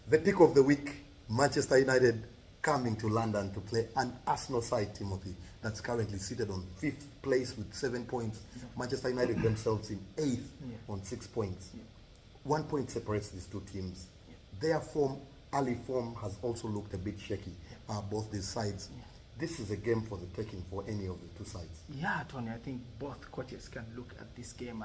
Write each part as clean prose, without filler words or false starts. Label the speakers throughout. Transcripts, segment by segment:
Speaker 1: The pick of the week, Manchester United coming to London to play an Arsenal side, Timothy, that's currently seated on 5th place with 7 points. Manchester United themselves in 8th on 6 points. 1 point separates these two teams. Their form, early form, has also looked a bit shaky, both these sides. This is a game for the taking for any of the two sides.
Speaker 2: Yeah, Tony, I think both coaches can look at this game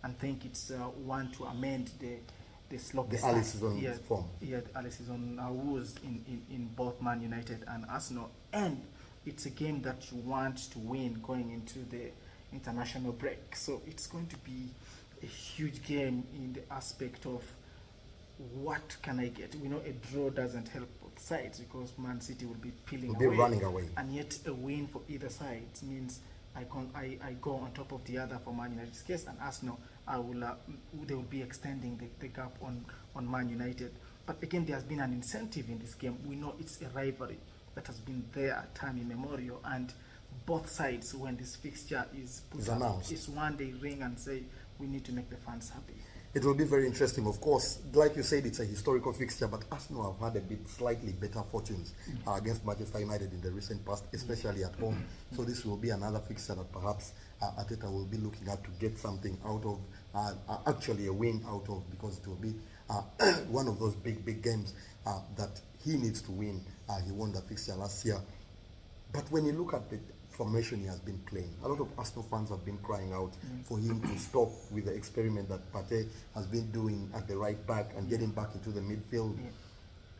Speaker 2: and think it's one to amend the sloppy
Speaker 1: The
Speaker 2: start.
Speaker 1: early season form.
Speaker 2: Yeah, the early season woes in both Man United and Arsenal. And it's a game that you want to win going into the international break. So it's going to be a huge game in the aspect of what can I get. We know a draw doesn't help both sides because Man City will be peeling away.
Speaker 1: Will be running away.
Speaker 2: And yet a win for either side means I go on top of the other for Man United's case, and Arsenal they will be extending the gap on Man United. But again, there has been an incentive in this game. We know it's a rivalry that has been there time immemorial, and both sides, when this fixture is put up,
Speaker 1: announced,
Speaker 2: is one day ring and say we need to make the fans happy.
Speaker 1: It will be very interesting, of course. Like you said, it's a historical fixture, but Arsenal have had a bit slightly better fortunes against Manchester United in the recent past, especially at home. So this will be another fixture that perhaps Arteta will be looking at to get something out of, actually a win out of, because it will be one of those big games that he needs to win. He won the fixture last year. But when you look at the formation he has been playing, a lot of Arsenal fans have been crying out for him to stop with the experiment that Partey has been doing at the right back and getting back into the midfield.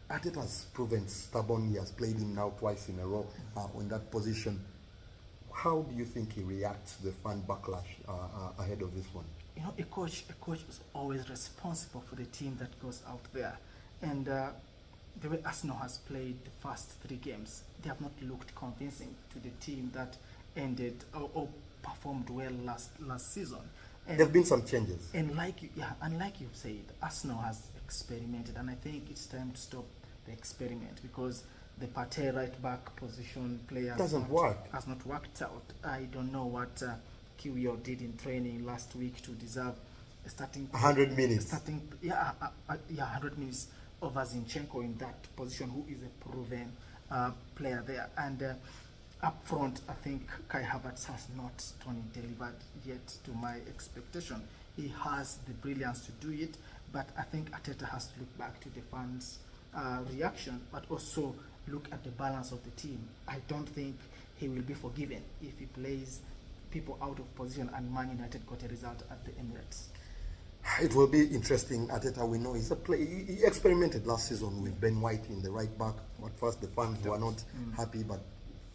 Speaker 1: Arteta has proven stubborn. He has played him now twice in a row in that position. How do you think he reacts to the fan backlash ahead of this one?
Speaker 2: You know, a coach is always responsible for the team that goes out there. And the way Arsenal has played the first 3 games, they have not looked convincing to the team that ended or performed well last season. And
Speaker 1: there have been some changes.
Speaker 2: And like you've said, Arsenal has experimented, and I think it's time to stop the experiment because the Partey right back position player
Speaker 1: has not
Speaker 2: worked out. I don't know what Kiwior did in training last week to deserve starting
Speaker 1: 100 minutes.
Speaker 2: 100 minutes over Zinchenko in that position, who is a proven player there. And up front, I think Kai Havertz has not delivered yet to my expectation. He has the brilliance to do it, but I think Arteta has to look back to the fans' reaction, but also look at the balance of the team. I don't think he will be forgiven if he plays people out of position and Man United got a result at the Emirates.
Speaker 1: It will be interesting. Arteta, we know he's a player. He experimented last season with Ben White in the right back. At first, the fans were not happy, but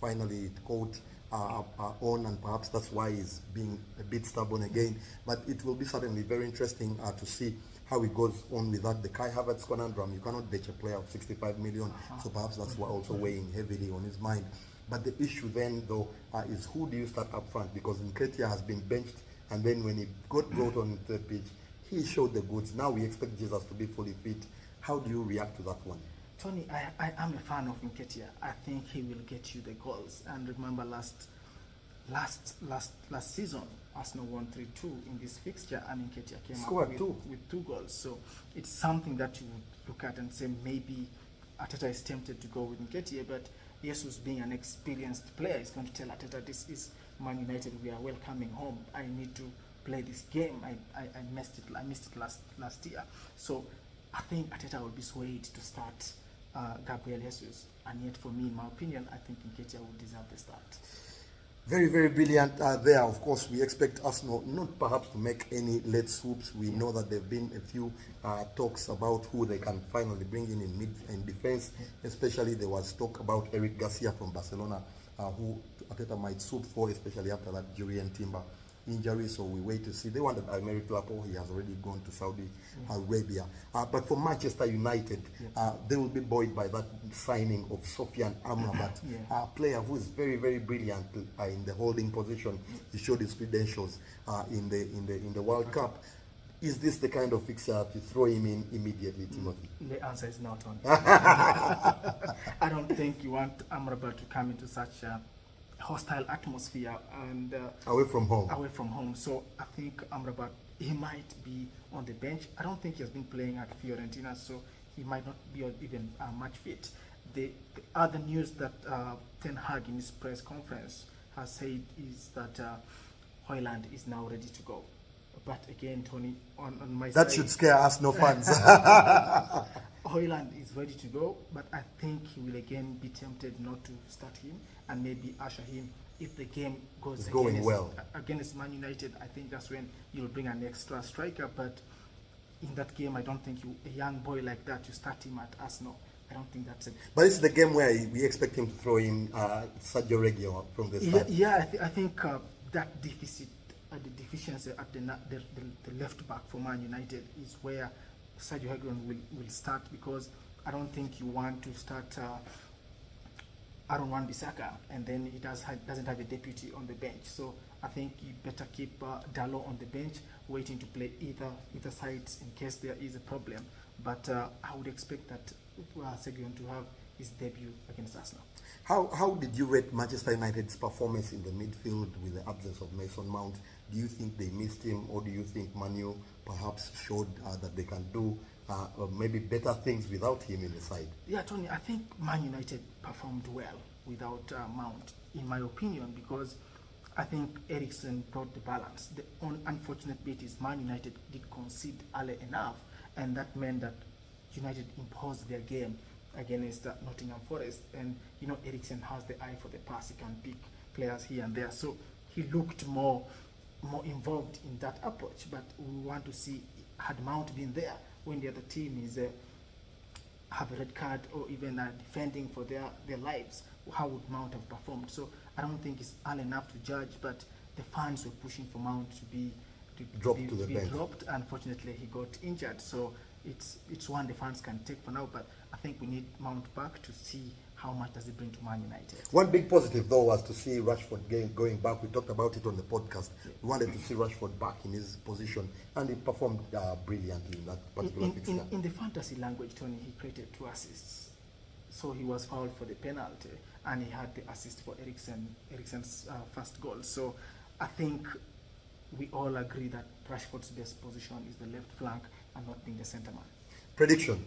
Speaker 1: finally it caught on, and perhaps that's why he's being a bit stubborn again. But it will be certainly very interesting to see how he goes on with that. The Kai Havertz conundrum, you cannot ditch a player of 65 million, so perhaps that's what also weighing heavily on his mind. But the issue then, though, is who do you start up front? Because Nketiah has been benched, and then when he got brought on the pitch, he showed the goods. Now we expect Jesus to be fully fit. How do you react to that one?
Speaker 2: Tony, I am a fan of Nketiah. I think he will get you the goals. And remember last season, Arsenal won 3-2 in this fixture, and Nketiah came up with 2 goals. So it's something that you would look at and say maybe Arteta is tempted to go with Nketiah, but Jesus, being an experienced player, is going to tell Arteta, this is Man United, we are welcoming home. I need to play this game. I missed it last year. So I think Arteta will be swayed to start Gabriel Jesus, and yet for me, in my opinion, I think Nketiah will deserve the start.
Speaker 1: Very, very brilliant there. Of course, we expect Arsenal not perhaps to make any late swoops. We know that there have been a few talks about who they can finally bring in defense. Especially there was talk about Eric Garcia from Barcelona, who Arteta might swoop for, especially after that Jurrien Timber injury. So we wait to see. They wanted Aymeric Laporte. He has already gone to Saudi Arabia. But for Manchester United, they will be buoyed by that signing of Sofian Amrabat, a player who is very, very brilliant in the holding position. He showed his credentials in the World Cup. Is this the kind of fixture to throw him in immediately, Timothy?
Speaker 2: The answer is not on. I don't think you want Amrabat to come into such a hostile atmosphere and
Speaker 1: away from home.
Speaker 2: So I think Amrabat he might be on the bench. I don't think he has been playing at Fiorentina, so he might not be even match fit. The other news that Ten Hag in his press conference has said is that Højlund is now ready to go. But again, Tony, on my side,
Speaker 1: that should scare us, no fans.
Speaker 2: Højlund is ready to go, but I think he will again be tempted not to start him and maybe usher him if the game goes against Man United. I think that's when you'll bring an extra striker. But in that game, I don't think a young boy like that, you start him at Arsenal. I don't think that's it.
Speaker 1: But it's the game where we expect him to throw in Sergio Reguilón from the start.
Speaker 2: Yeah, I think that deficit, the deficiency at the left back for Man United is where Sergio Reguilón will start, because I don't think you want to start Aaron Wan-Bissaka and then he doesn't have a deputy on the bench. So I think you better keep Dalot on the bench, waiting to play either sides in case there is a problem. But I would expect that Reguilón to have his debut against Arsenal.
Speaker 1: How did you rate Manchester United's performance in the midfield with the absence of Mason Mount? Do you think they missed him, or do you think Manu perhaps showed that they can do maybe better things without him in the side?
Speaker 2: Yeah, Tony, I think Man United performed well without Mount, in my opinion, because I think Eriksen brought the balance. The unfortunate bit is Man United did concede early enough, and that meant that United imposed their game against Nottingham Forest. And you know, Eriksen has the eye for the pass. He can pick players here and there, so he looked more involved in that approach. But we want to see, had Mount been there when the other team is have a red card or even defending for their lives, how would Mount have performed? So I don't think it's early enough to judge, but the fans were pushing for Mount to be dropped. Unfortunately, he got injured, so it's one the fans can take for now. But I think we need Mount back to see how much does it bring to Man United.
Speaker 1: One big positive, though, was to see Rashford going back. We talked about it on the podcast. We wanted to see Rashford back in his position, and he performed brilliantly in that particular fixture.
Speaker 2: In the fantasy language, Tony, he created 2 assists. So he was fouled for the penalty, and he had the assist for Eriksen's first goal. So I think we all agree that Rashford's best position is the left flank and not being the centre man.
Speaker 1: Prediction?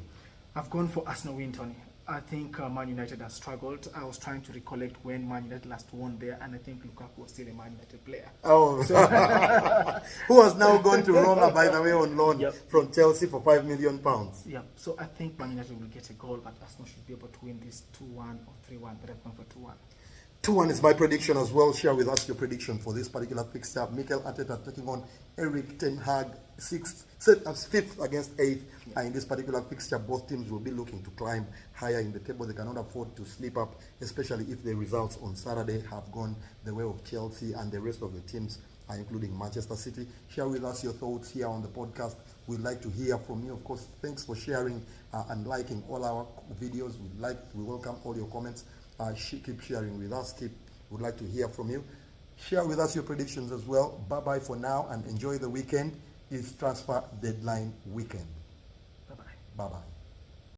Speaker 2: I've gone for Arsenal win, Tony. I think Man United has struggled. I was trying to recollect when Man United last won there, and I think Lukaku was still a Man United player.
Speaker 1: Oh, so who has now gone to Roma, by the way, on loan from Chelsea for £5 million.
Speaker 2: Yeah, so I think Man United will get a goal, but Arsenal should be able to win this 2-1 or 3-1, but I've gone for 2-1.
Speaker 1: 2-1 is my prediction as well. Share with us your prediction for this particular fixture. Mikel Arteta taking on Erik ten Hag, 5th against 8th. In this particular fixture, both teams will be looking to climb higher in the table. They cannot afford to slip up, especially if the results on Saturday have gone the way of Chelsea and the rest of the teams, including Manchester City. Share with us your thoughts here on the podcast. We'd like to hear from you. Of course, thanks for sharing and liking all our videos. We welcome all your comments. Keep sharing with us. We'd like to hear from you. Share with us your predictions as well. Bye-bye for now, and enjoy the weekend. It's transfer deadline weekend.
Speaker 2: Bye-bye.
Speaker 1: Bye-bye.